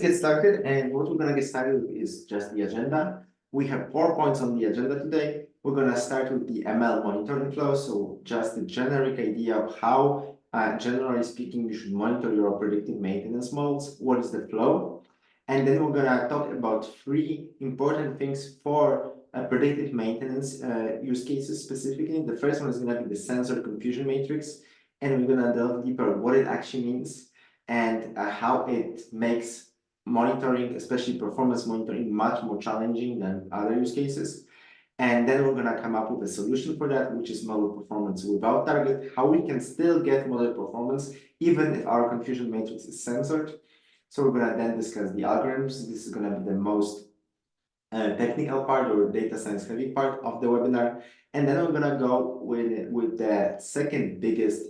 Get started, and what we're gonna get started with is just the agenda. We have 4 points on the agenda today. We're gonna start with the ML monitoring flow, so just a generic idea of how, generally speaking, you should monitor your predictive maintenance models. What is the flow? And then we're gonna talk about 3 important things for predictive maintenance use cases specifically. The first one is gonna be the censored confusion matrix, and we're gonna delve deeper what it actually means and how it makes monitoring, especially performance monitoring, much more challenging than other use cases. And then we're gonna come up with a solution for that, which is model performance without target, how we can still get model performance even if our confusion matrix is censored. So we're gonna then discuss the algorithms. This is gonna be the most technical part or data science heavy part of the webinar. And then we're gonna go with the second biggest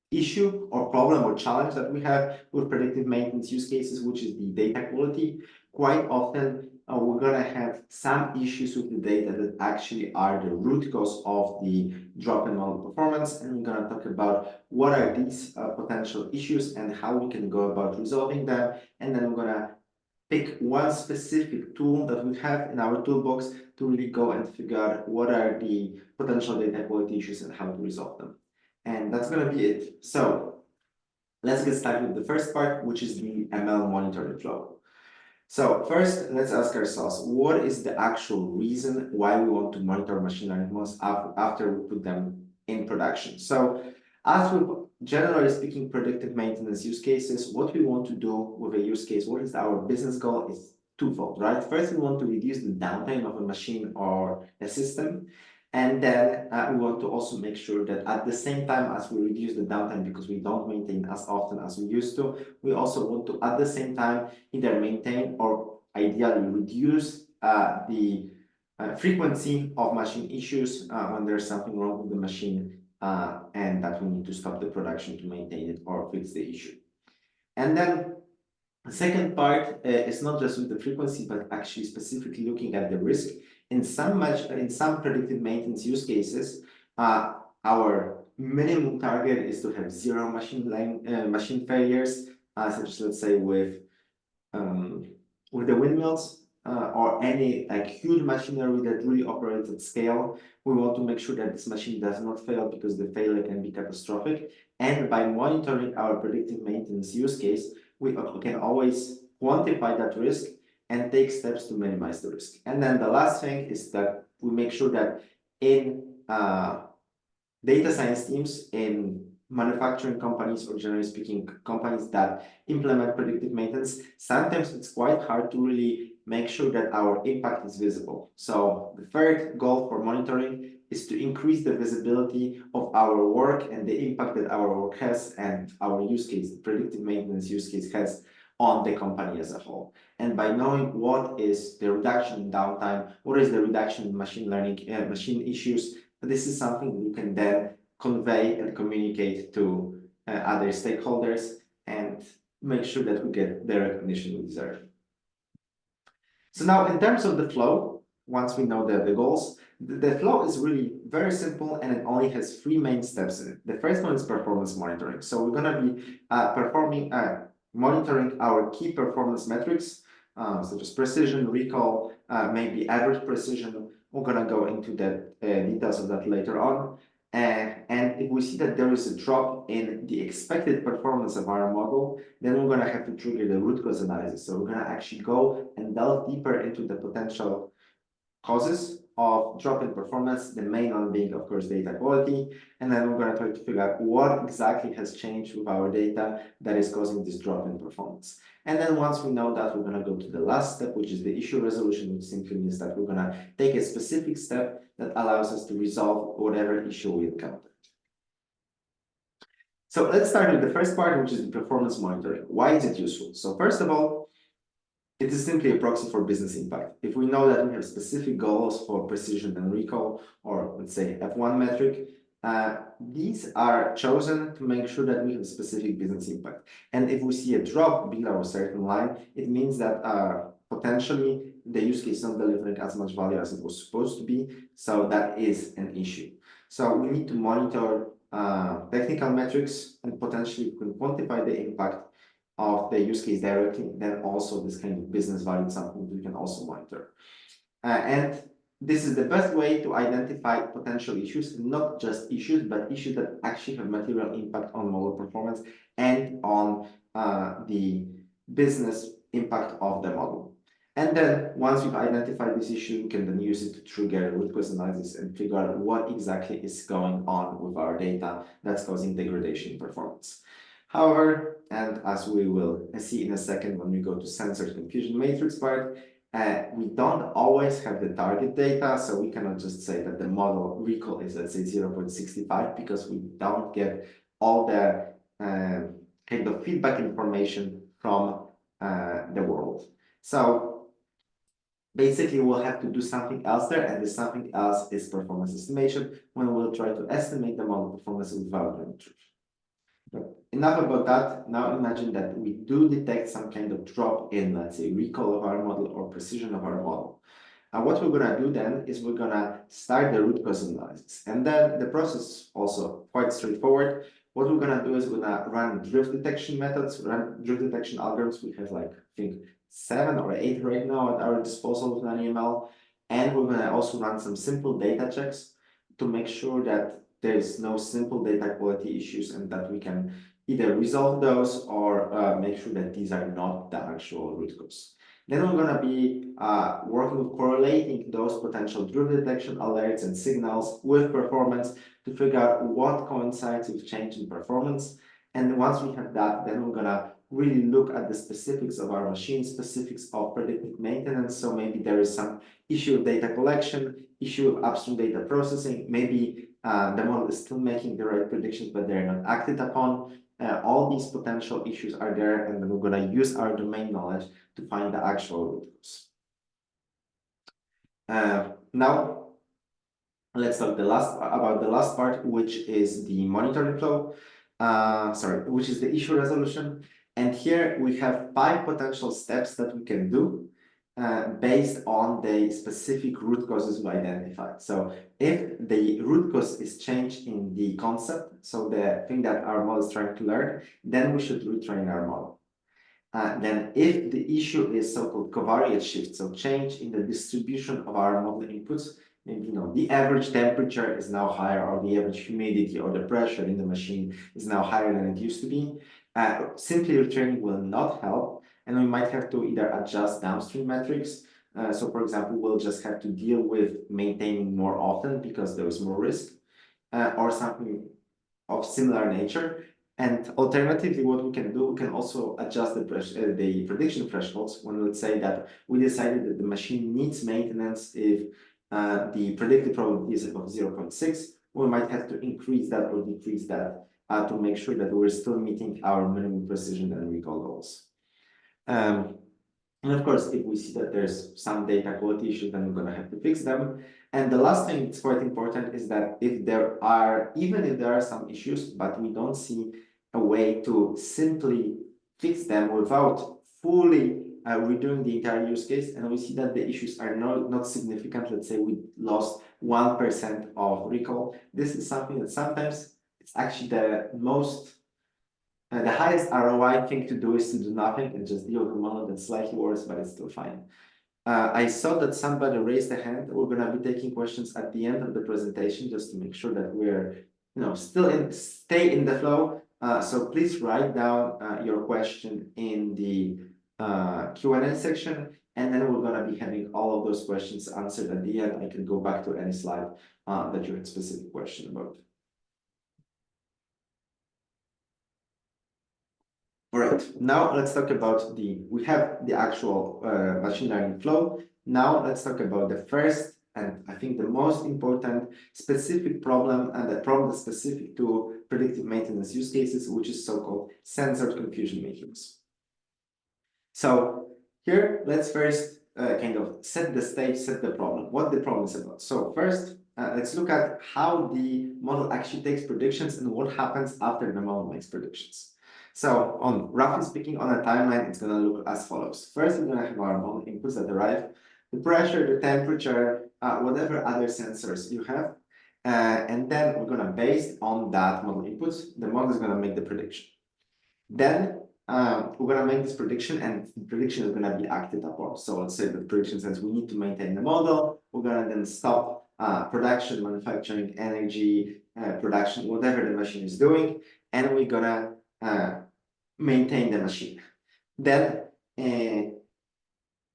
issue or problem or challenge that we have with predictive maintenance use cases, which is the data quality. Quite often, we're gonna have some issues with the data that actually are the root cause of the drop in model performance, and we're gonna talk about what are these potential issues and how we can go about resolving them. And then we're gonna pick one specific tool that we have in our toolbox to really go and figure out what are the potential data quality issues and how to resolve them. And that's going to be it. So let's get started with the first part, which is the ML monitoring flow. So first, let's ask ourselves, what is the actual reason why we want to monitor machine learning models after we put them in production? So as with generally speaking predictive maintenance use cases, what we want to do with a use case, what is our business goal is twofold, right? First, we want to reduce the downtime of a machine or a system. And then we want to also make sure that at the same time as we reduce the downtime, because we don't maintain as often as we used to, we also want to at the same time either maintain or ideally reduce the frequency of machine issues when there's something wrong with the machine and that we need to stop the production to maintain it or fix the issue. And then the second part is not just with the frequency, but actually specifically looking at the risk. In some predictive maintenance use cases, our minimum target is to have 0 machine failures, such as let's say with the windmills or any like huge machinery that really operates at scale. We want to make sure that this machine does not fail because the failure can be catastrophic. And by monitoring our predictive maintenance use case, we can always quantify that risk and take steps to minimize the risk. And then the last thing is that we make sure that in data science teams, in manufacturing companies, or generally speaking, companies that implement predictive maintenance, sometimes it's quite hard to really make sure that our impact is visible. So the third goal for monitoring is to increase the visibility of our work and the impact that our work has and our use case, the predictive maintenance use case has on the company as a whole. And by knowing what is the reduction in downtime, what is the reduction in machine learning, machine issues, this is something we can then convey and communicate to other stakeholders and make sure that we get the recognition we deserve. So now in terms of the flow, once we know the goals, the flow is really very simple and it only has 3 main steps in it. The first one is performance monitoring. So we're going to be monitoring our key performance metrics, such as precision, recall, maybe average precision. We're going to go into the details of that later on. And if we see that there is a drop in the expected performance of our model, then we're going to have to trigger the root cause analysis. So we're going to actually go and delve deeper into the potential causes of drop in performance, the main one being, of course, data quality. And then we're going to try to figure out what exactly has changed with our data that is causing this drop in performance. And then once we know that, we're going to go to the last step, which is the issue resolution, which simply means that we're going to take a specific step that allows us to resolve whatever issue we encounter. So let's start with the first part, which is the performance monitoring. Why is it useful? So first of all, it is simply a proxy for business impact. If we know that we have specific goals for precision and recall, or let's say F1 metric, these are chosen to make sure that we have specific business impact. And if we see a drop below a certain line, it means that potentially the use case is not delivering as much value as it was supposed to be. So that is an issue. So we need to monitor technical metrics and potentially we can quantify the impact of the use case directly, then also this kind of business value is something we can also monitor. And this is the best way to identify potential issues, not just issues, but issues that actually have material impact on model performance and on the business impact of the model. And then once we've identified this issue, we can then use it to trigger root cause analysis and figure out what exactly is going on with our data that's causing degradation in performance. However, and as we will see in a second when we go to censored confusion matrix part, we don't always have the target data, so we cannot just say that the model recall is, let's say, 0.65 because we don't get all the kind of feedback information from the world. So basically, we'll have to do something else there, and the something else is performance estimation when we'll try to estimate the model performance without knowing the truth. But enough about that. Now imagine that we do detect some kind of drop in, let's say, recall of our model or precision of our model. And what we're going to do then is we're going to start the root cause analysis. And then the process is also quite straightforward. What we're going to do is we're going to run drift detection methods, run drift detection algorithms. We have like, I think, 7 or 8 right now at our disposal with NML. And we're going to also run some simple data checks to make sure that there's no simple data quality issues and that we can either resolve those or make sure that these are not the actual root cause. Then we're going to be working with correlating those potential drift detection alerts and signals with performance to figure out what coincides with change in performance. And once we have that, then we're going to really look at the specifics of our machine, specifics of predictive maintenance. So maybe there is some issue of data collection, issue of upstream data processing, maybe the model is still making the right predictions, but they're not acted upon. All these potential issues are there, and then we're going to use our domain knowledge to find the actual root cause. Now, let's talk about the last part, which is the monitoring flow. Which is the issue resolution. And here we have 5 potential steps that we can do based on the specific root causes we identified. So if the root cause is changed in the concept, so the thing that our model is trying to learn, then we should retrain our model. Then if the issue is so-called covariate shift, so change in the distribution of our model inputs, maybe the average temperature is now higher, or the average humidity or the pressure in the machine is now higher than it used to be. Simply retraining will not help, and we might have to either adjust downstream metrics. So for example, we'll just have to deal with maintaining more often because there is more risk, or something of similar nature. And alternatively, what we can do, we can also adjust the prediction thresholds when, let's say, that we decided that the machine needs maintenance if the predicted probability is above 0.6, we might have to increase that or decrease that to make sure that we're still meeting our minimum precision and recall goals. And of course, if we see that there's some data quality issues, then we're going to have to fix them. And the last thing that's quite important is that even if there are some issues, but we don't see a way to simply fix them without fully redoing the entire use case, and we see that the issues are not significant. Let's say we lost 1% of recall. This is something that sometimes it's actually the highest ROI thing to do is to do nothing and just deal with a model that's slightly worse, but it's still fine. I saw that somebody raised a hand. We're going to be taking questions at the end of the presentation just to make sure that we're stay in the flow. So please write down your question in the Q&A section, and then we're going to be having all of those questions answered at the end. I can go back to any slide that you had specific question about. All right, now let's talk about we have the actual machine learning flow. Now let's talk about the first and I think the most important specific problem, and the problem specific to predictive maintenance use cases, which is so-called censored confusion matrix. So here, let's first kind of set the stage, set the problem, what the problem is about. So first, let's look at how the model actually takes predictions and what happens after the model makes predictions. So roughly speaking, on a timeline, it's going to look as follows. First, we're going to have our model inputs that arrive, the pressure, the temperature, whatever other sensors you have. And then we're going to, based on that model inputs, the model is going to make the prediction. Then we're gonna make this prediction, and the prediction is gonna be acted upon. So let's say the prediction says we need to maintain the model. We're gonna then stop production, manufacturing, energy, production, whatever the machine is doing, and we're gonna maintain the machine. Then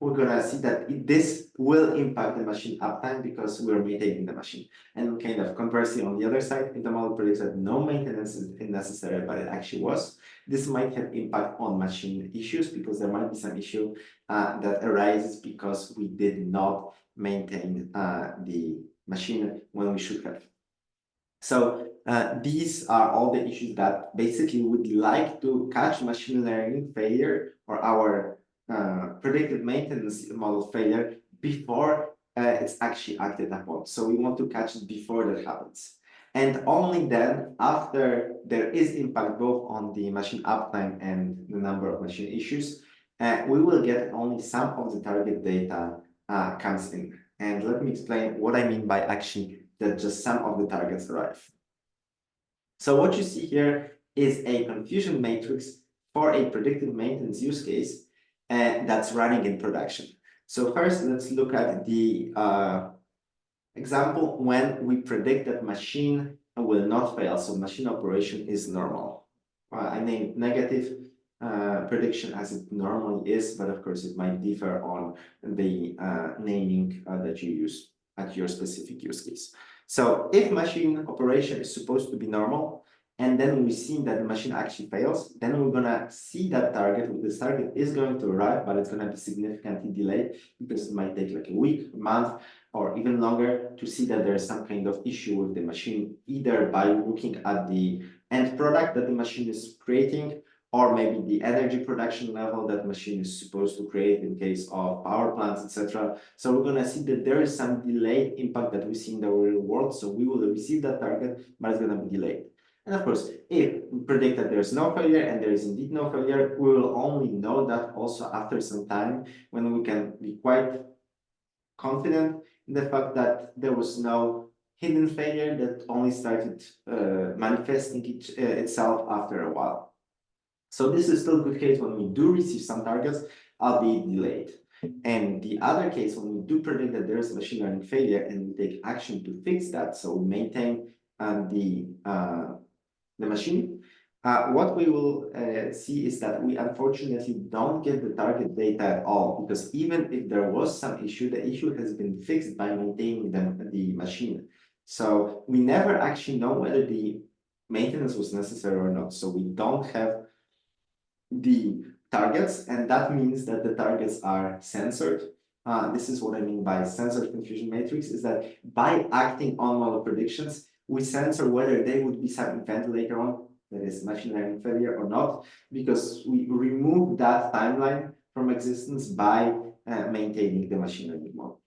we're gonna see that this will impact the machine uptime because we're maintaining the machine. And kind of conversely, on the other side, if the model predicts that no maintenance is necessary, but it actually was, this might have impact on machine issues because there might be some issue that arises because we did not maintain the machine when we should have. So these are all the issues that basically would like to catch machine learning failure or our predictive maintenance model failure before it's actually acted upon. So we want to catch it before that happens. And only then, after there is impact both on the machine uptime and the number of machine issues, we will get only some of the target data comes in. And let me explain what I mean by actually that just some of the targets arrive. So what you see here is a confusion matrix for a predictive maintenance use case that's running in production. So first, let's look at the example when we predict that machine will not fail. So machine operation is normal. I named negative prediction as it normally is, but of course it might differ on the naming that you use at your specific use case. So if machine operation is supposed to be normal, and then we see that the machine actually fails, then we're gonna see that target. This target is going to arrive, but it's gonna be significantly delayed because it might take like a week, a month, or even longer to see that there's some kind of issue with the machine, either by looking at the end product that the machine is creating, or maybe the energy production level that machine is supposed to create in case of power plants, etc. So we're going to see that there is some delayed impact that we see in the real world. So we will receive that target, but it's going to be delayed. And of course, if we predict that there's no failure and there is indeed no failure, we will only know that also after some time when we can be quite confident in the fact that there was no hidden failure that only started manifesting itself after a while. So this is still a good case when we do receive some targets, albeit delayed. And the other case when we do predict that there is machine learning failure and we take action to fix that, so we maintain the machine, what we will see is that we unfortunately don't get the target data at all, because even if there was some issue, the issue has been fixed by maintaining the machine. So we never actually know whether the maintenance was necessary or not. So we don't have the targets, and that means that the targets are censored. This is what I mean by censored confusion matrix, is that by acting on model predictions, we censor whether they would be some event later on, that is machine learning failure or not, because we remove that timeline from existence by maintaining the machine learning model.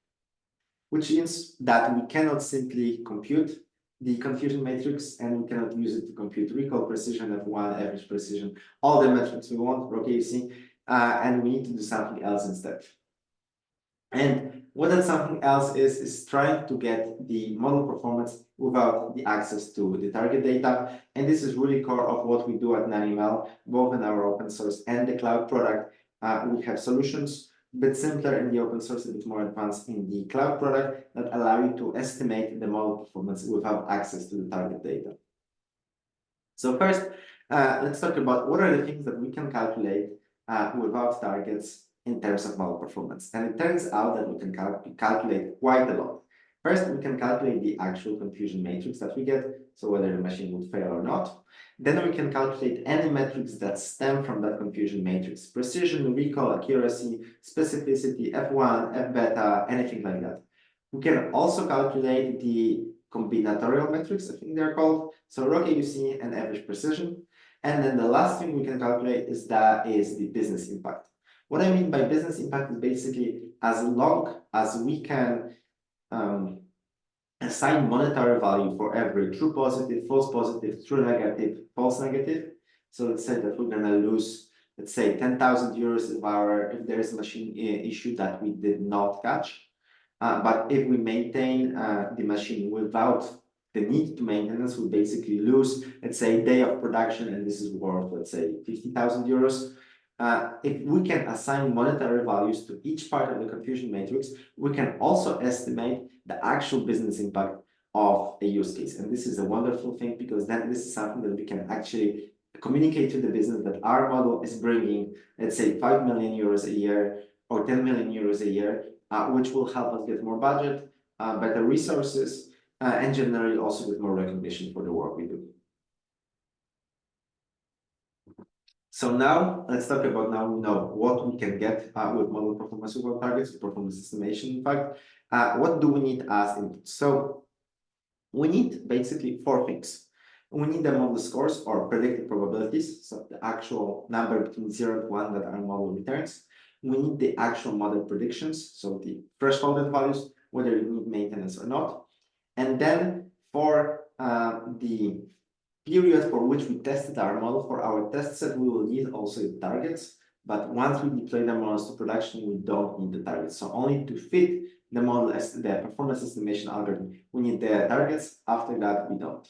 Which means that we cannot simply compute the confusion matrix, and we cannot use it to compute recall precision, F1, average precision, all the metrics we want, OKC, and we need to do something else instead. And what that something else is trying to get the model performance without the access to the target data. And this is really core of what we do at NanoML, both in our open source and the cloud product. We have solutions a bit simpler in the open source, a bit more advanced in the cloud product, that allow you to estimate the model performance without access to the target data. So first, let's talk about what are the things that we can calculate without targets in terms of model performance. And it turns out that we can calculate quite a lot. First, we can calculate the actual confusion matrix that we get, so whether the machine would fail or not. Then we can calculate any metrics that stem from that confusion matrix: precision, recall, accuracy, specificity, F1, F beta, anything like that. We can also calculate the combinatorial metrics, I think they're called, so raw AUC and average precision. And then the last thing we can calculate is the business impact. What I mean by business impact is basically as long as we can assign monetary value for every true positive, false positive, true negative, false negative. So let's say that we're going to lose, let's say, 10,000 euros if there is a machine issue that we did not catch. But if we maintain the machine without the need to maintenance would basically lose, let's say, a day of production, and this is worth, let's say, 50,000 euros. If we can assign monetary values to each part of the confusion matrix, we can also estimate the actual business impact of a use case. And this is a wonderful thing, because then this is something that we can actually communicate to the business that our model is bringing, let's say, 5 million euros a year or 10 million euros a year, which will help us get more budget, better resources, and generally also get more recognition for the work we do. So now let's talk about what we can get with model performance over targets, performance estimation. In fact, what do we need as input? So we need basically 4 things. We need the model scores or predicted probabilities, so the actual number between 0 and 1 that our model returns. We need the actual model predictions, so the thresholded values, whether you need maintenance or not. And then for the period for which we tested our model, for our test set, we will need also the targets. But once we deploy the models to production, we don't need the targets. So only to fit the model as the performance estimation algorithm, we need the targets. After that, we don't.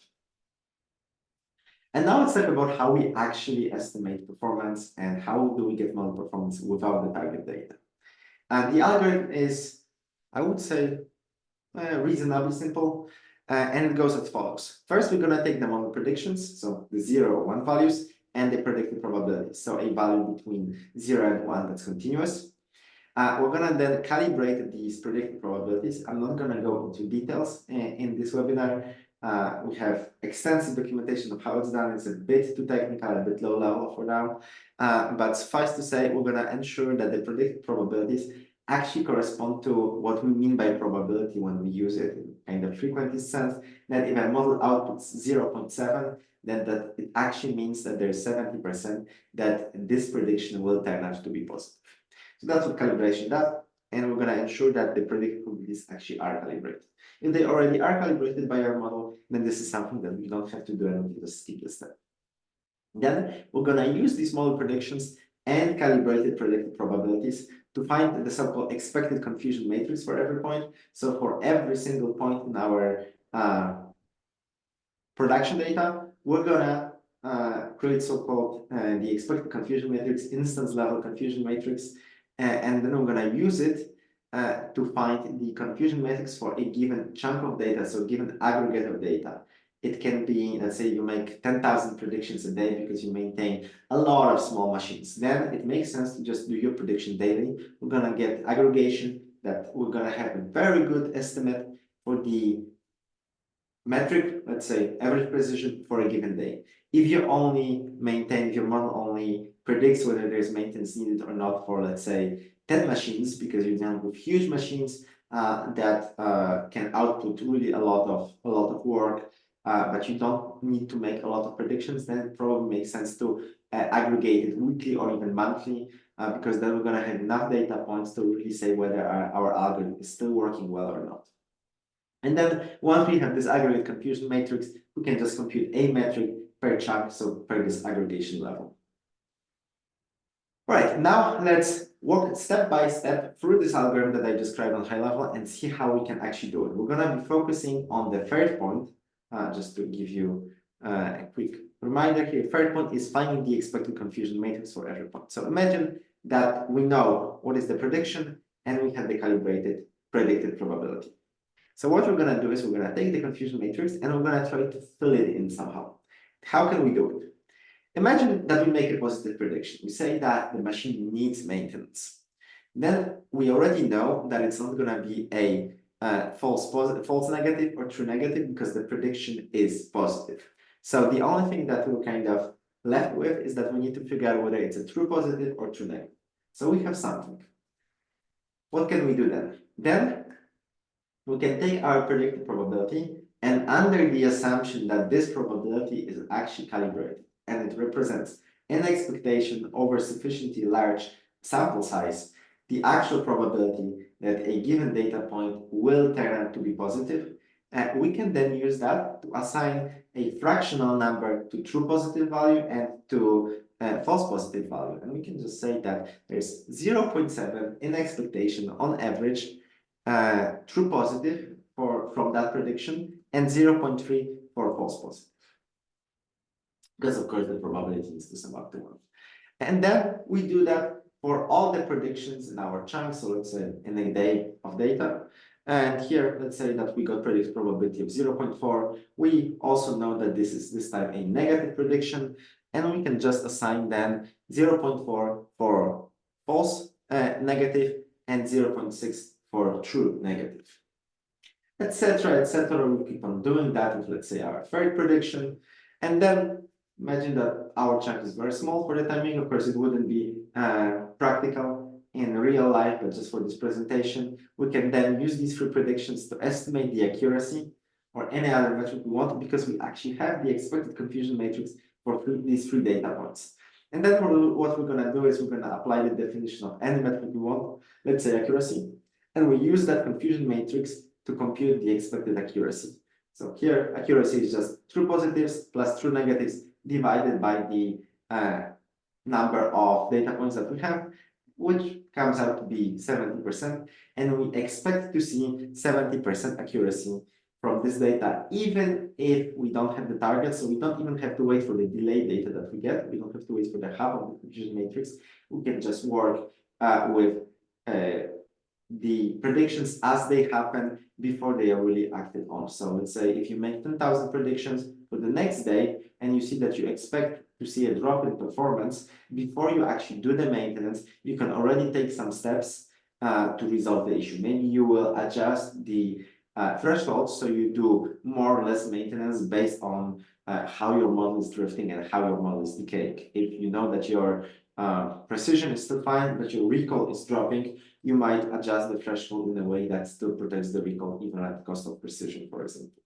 And now let's talk about how we actually estimate performance and how do we get model performance without the target data. And the algorithm is, I would say, reasonably simple. And it goes as follows. First, we're going to take the model predictions, so the 0 or 1 values, and the predicted probabilities, so a value between 0 and 1 that's continuous. We're going to then calibrate these predicted probabilities. I'm not going to go into details in this webinar. We have extensive documentation of how it's done. It's a bit too technical, a bit low level for now. But suffice to say, we're going to ensure that the predicted probabilities actually correspond to what we mean by probability when we use it in kind of frequency sense, that if a model outputs 0.7, then that it actually means that there's 70% that this prediction will turn out to be positive. So that's what calibration does, and we're going to ensure that the predicted probabilities actually are calibrated. If they already are calibrated by our model, then this is something that we don't have to do, and we just skip the step. Then we're going to use these model predictions and calibrated predicted probabilities to find the so-called expected confusion matrix for every point. So for every single point in our production data, we're gonna create so-called the expected confusion matrix, instance level confusion matrix, and then we're gonna use it to find the confusion matrix for a given chunk of data, so given aggregate of data. It can be, let's say you make 10,000 predictions a day because you maintain a lot of small machines. Then it makes sense to just do your prediction daily. We're gonna get aggregation that we're gonna have a very good estimate for the metric, let's say average precision for a given day. If you only maintain, if your model only predicts whether there's maintenance needed or not for, let's say, 10 machines, because you're dealing with huge machines that can output really a lot of work, but you don't need to make a lot of predictions, then it probably makes sense to aggregate it weekly or even monthly, because then we're going to have enough data points to really say whether our algorithm is still working well or not. And then once we have this aggregate confusion matrix, we can just compute a metric per chunk, so per this aggregation level. All right, now let's walk step by step through this algorithm that I described on high level and see how we can actually do it. We're going to be focusing on the third point, just to give you a quick reminder here. Third point is finding the expected confusion matrix for every point. So imagine that we know what is the prediction and we have the calibrated predicted probability. So what we're going to do is we're going to take the confusion matrix and we're going to try to fill it in somehow. How can we do it? Imagine that we make a positive prediction. We say that the machine needs maintenance. Then we already know that it's not going to be a false negative or true negative because the prediction is positive. So the only thing that we're kind of left with is that we need to figure out whether it's a true positive or true negative. So we have something. What can we do then? Then we can take our predicted probability and under the assumption that this probability is actually calibrated and it represents an expectation over sufficiently large sample size, the actual probability that a given data point will turn out to be positive, we can then use that to assign a fractional number to true positive value and to false positive value. And we can just say that there's 0.7 in expectation on average true positive from that prediction and 0.3 for false positive. Because of course the probability is to suboptimal. And then we do that for all the predictions in our chunk. So let's say in a day of data. And here, let's say that we got predict probability of 0.4. We also know that this is this time a negative prediction. And we can just assign then 0.4 for false negative and 0.6 for true negative, etc., etc. We keep on doing that with, let's say, our third prediction. And then imagine that our chunk is very small for the timing. Of course, it wouldn't be practical in real life, but just for this presentation, we can then use these three predictions to estimate the accuracy or any other metric we want, because we actually have the expected confusion matrix for these three data points. And then what we're going to do is we're going to apply the definition of any metric we want, let's say accuracy, and we use that confusion matrix to compute the expected accuracy. So here, accuracy is just true positives plus true negatives divided by the number of data points that we have, which comes out to be 70%. And we expect to see 70% accuracy from this data, even if we don't have the target. So we don't even have to wait for the delayed data that we get. We don't have to wait for the half of the confusion matrix. We can just work with the predictions as they happen before they are really acted on. So let's say if you make 10,000 predictions for the next day and you see that you expect to see a drop in performance, before you actually do the maintenance, you can already take some steps to resolve the issue. Maybe you will adjust the threshold, so you do more or less maintenance based on how your model is drifting and how your model is decaying. If you know that your precision is still fine, but your recall is dropping, you might adjust the threshold in a way that still protects the recall, even at the cost of precision, for example.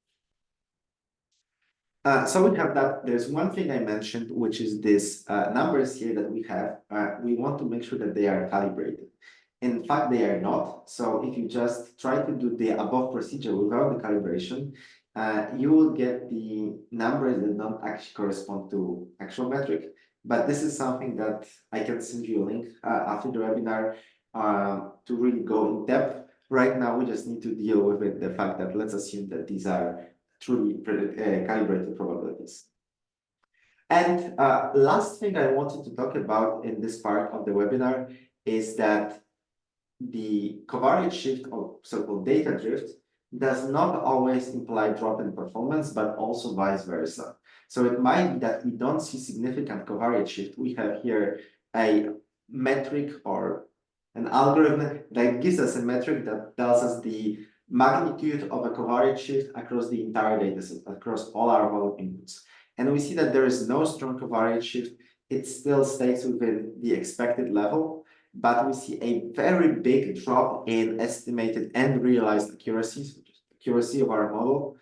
So we have that. There's one thing I mentioned, which is this numbers here that we have. We want to make sure that they are calibrated. In fact, they are not. So if you just try to do the above procedure without the calibration, you will get the numbers that don't actually correspond to actual metric. But this is something that I can send you a link after the webinar to really go in depth. Right now, we just need to deal with it, the fact that let's assume that these are truly calibrated probabilities. And last thing I wanted to talk about in this part of the webinar is that the covariate shift, or so-called data drift, does not always imply drop in performance, but also vice versa. So it might be that we don't see significant covariate shift. We have here a metric or an algorithm that gives us a metric that tells us the magnitude of a covariate shift across the entire dataset, across all our model inputs. And we see that there is no strong covariate shift. It still stays within the expected level, but we see a very big drop in estimated and realized accuracies, which is accuracy of our model,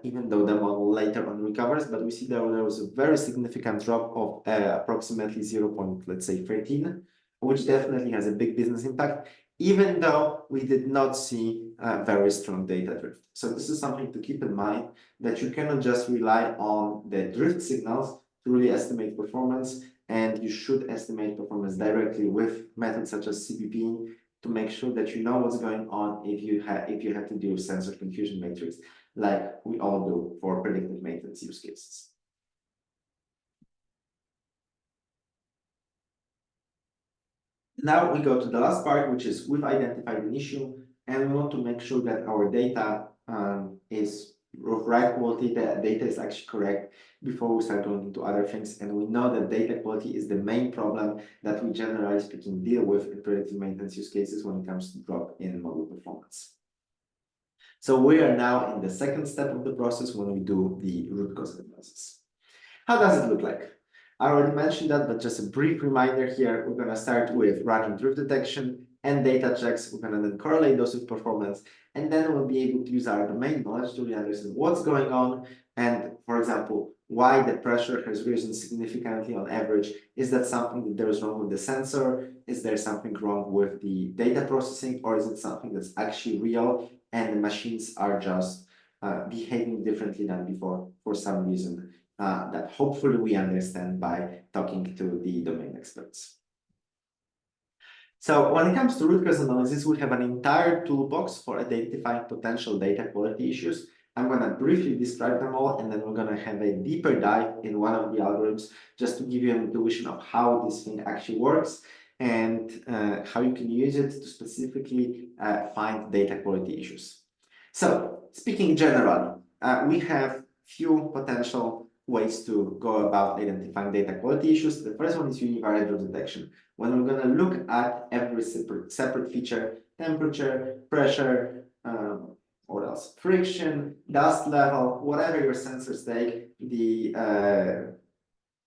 even though the model later on recovers. But we see that there was a very significant drop of approximately 0.13, which definitely has a big business impact, even though we did not see very strong data drift. So this is something to keep in mind, that you cannot just rely on the drift signals to really estimate performance, and you should estimate performance directly with methods such as CPP to make sure that you know what's going on if you have to deal with censored confusion matrix, like we all do for predictive maintenance use cases. Now we go to the last part, which is we've identified an issue and we want to make sure that our data is of right quality, that data is actually correct before we start going into other things. And we know that data quality is the main problem that we generally speaking deal with in predictive maintenance use cases when it comes to drop in model performance. So we are now in the second step of the process when we do the root cause analysis. How does it look like? I already mentioned that, but just a brief reminder here. We're going to start with running drift detection and data checks. We're going to then correlate those with performance, and then we'll be able to use our domain knowledge to really understand what's going on. And for example, why the pressure has risen significantly on average. Is that something that there is wrong with the sensor? Is there something wrong with the data processing? Or is it something that's actually real and the machines are just behaving differently than before for some reason that hopefully we understand by talking to the domain experts? So when it comes to root cause analysis, we have an entire toolbox for identifying potential data quality issues. I'm going to briefly describe them all, and then we're going to have a deeper dive in one of the algorithms just to give you an intuition of how this thing actually works and how you can use it to specifically find data quality issues. So, speaking generally, we have few potential ways to go about identifying data quality issues. The first one is univariate error detection. When we're going to look at every separate feature, temperature, pressure, what else? Friction, dust level, whatever your sensors take, the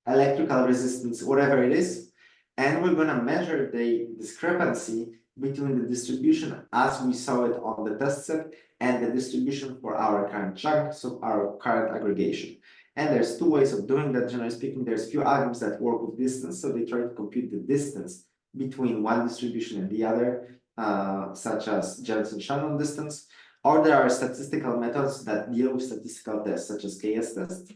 electrical resistance, whatever it is, and we're going to measure the discrepancy between the distribution as we saw it on the test set and the distribution for our current chunk, so our current aggregation. And there's two ways of doing that. Generally speaking, there's few algorithms that work with distance, so they try to compute the distance between one distribution and the other, such as Jensen-Shannon distance, or there are statistical methods that deal with statistical tests, such as KS test.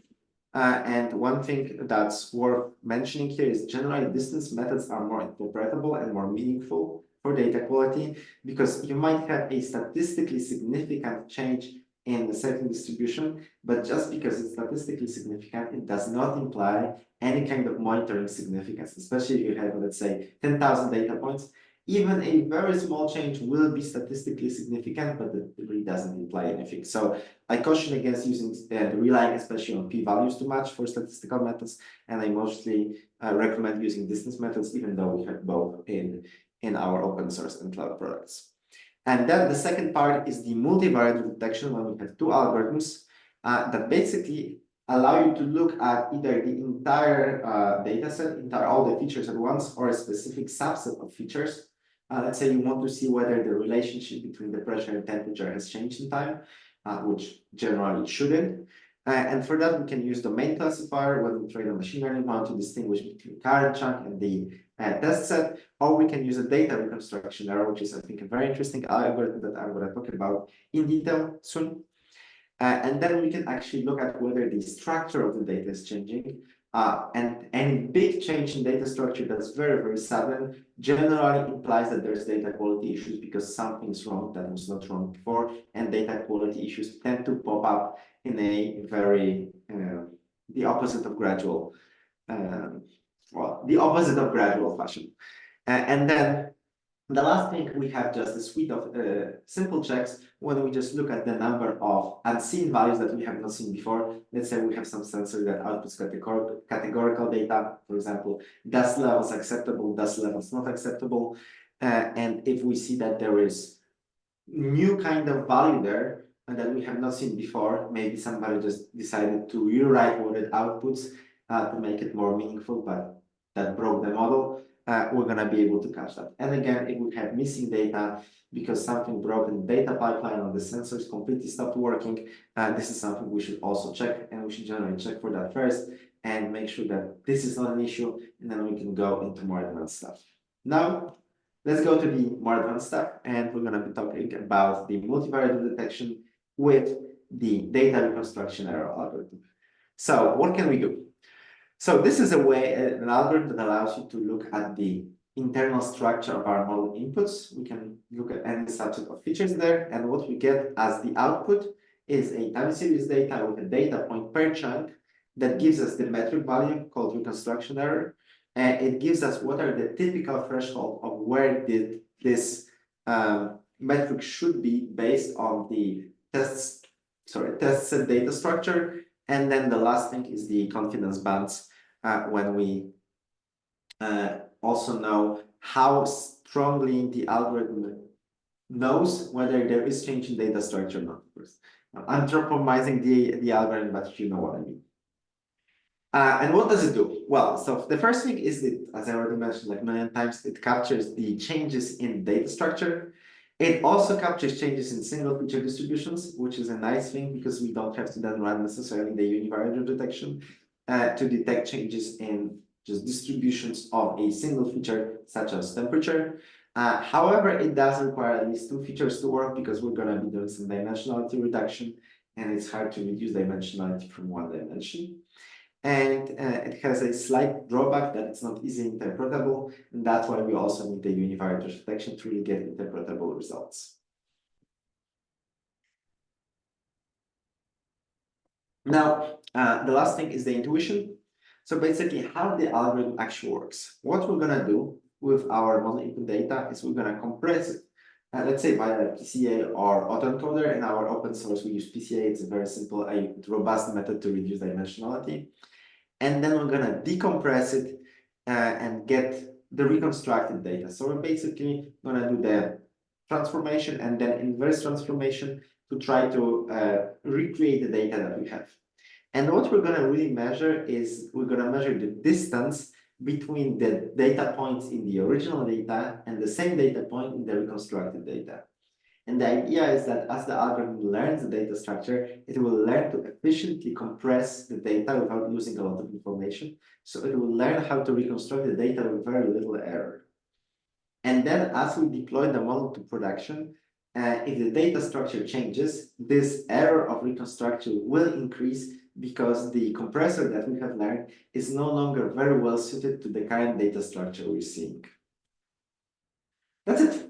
And one thing that's worth mentioning here is generally distance methods are more interpretable and more meaningful for data quality, because you might have a statistically significant change in a certain distribution, but just because it's statistically significant, it does not imply any kind of monitoring significance, especially if you have, let's say, 10,000 data points. Even a very small change will be statistically significant, but it really doesn't imply anything. So I caution against using relying especially on p-values too much for statistical methods, and I mostly recommend using distance methods, even though we have both in our open source and cloud products. And then the second part is the multivariate detection, when we have two algorithms that basically allow you to look at either the entire data set, all the features at once, or a specific subset of features. Let's say you want to see whether the relationship between the pressure and temperature has changed in time, which generally it shouldn't. And for that, we can use domain classifier when we train a machine learning model to distinguish between current chunk and the test set, or we can use a data reconstruction error, which is, I think, a very interesting algorithm that I'm going to talk about in detail soon. And then we can actually look at whether the structure of the data is changing. And any big change in data structure that's very, very sudden generally implies that there's data quality issues because something's wrong that was not wrong before, and data quality issues tend to pop up in a very, the opposite of gradual, the opposite of gradual fashion. And then the last thing, we have just a suite of simple checks when we just look at the number of unseen values that we have not seen before. Let's say we have some sensor that outputs categorical data, for example, dust levels acceptable, dust levels not acceptable. And if we see that there is new kind of value there and that we have not seen before, maybe somebody just decided to rewrite what it outputs to make it more meaningful, but that broke the model. We're going to be able to catch that. And again, if we have missing data because something broke in the data pipeline or the sensors completely stopped working, this is something we should also check, and we should generally check for that first and make sure that this is not an issue, and then we can go into more advanced stuff. Now, let's go to the more advanced stuff, and we're going to be talking about the multivariate detection with the data reconstruction error algorithm. So what can we do? So this is a way, an algorithm that allows you to look at the internal structure of our model inputs. We can look at any subset of features there, and what we get as the output is a time series data with a data point per chunk that gives us the metric value called reconstruction error, and it gives us what are the typical threshold of where did this metric should be based on the test set data structure. And then the last thing is the confidence bands, when we also know how strongly the algorithm knows whether there is change in data structure or not. I'm anthropomizing the algorithm, but you know what I mean. And what does it do? Well, so the first thing is that, as I already mentioned like a million times, it captures the changes in data structure. It also captures changes in single feature distributions, which is a nice thing because we don't have to then run necessarily the univariate detection to detect changes in just distributions of a single feature, such as temperature. However, it does require at least two features to work because we're going to be doing some dimensionality reduction, and it's hard to reduce dimensionality from one dimension. And it has a slight drawback that it's not easily interpretable, and that's why we also need the univariate detection to really get interpretable results. Now, the last thing is the intuition. So basically, how the algorithm actually works. What we're gonna do with our model input data is we're gonna compress it. Let's say via PCA or autoencoder. In our open source, we use PCA. It's a very simple, robust method to reduce dimensionality. And then we're gonna decompress it and get the reconstructed data. So we're basically gonna do the transformation and then inverse transformation to try to recreate the data that we have. And what we're gonna really measure is we're gonna measure the distance between the data points in the original data and the same data point in the reconstructed data. And the idea is that as the algorithm learns the data structure, it will learn to efficiently compress the data without losing a lot of information. So it will learn how to reconstruct the data with very little error. And then as we deploy the model to production, if the data structure changes, this error of reconstruction will increase because the compressor that we have learned is no longer very well suited to the current data structure we're seeing. That's it.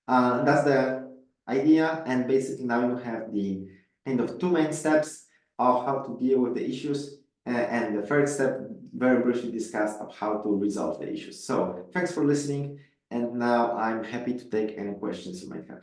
That's the idea. And basically now you have the kind of two main steps of how to deal with the issues. And the third step, very briefly discussed of how to resolve the issues. So thanks for listening. And now I'm happy to take any questions you might have.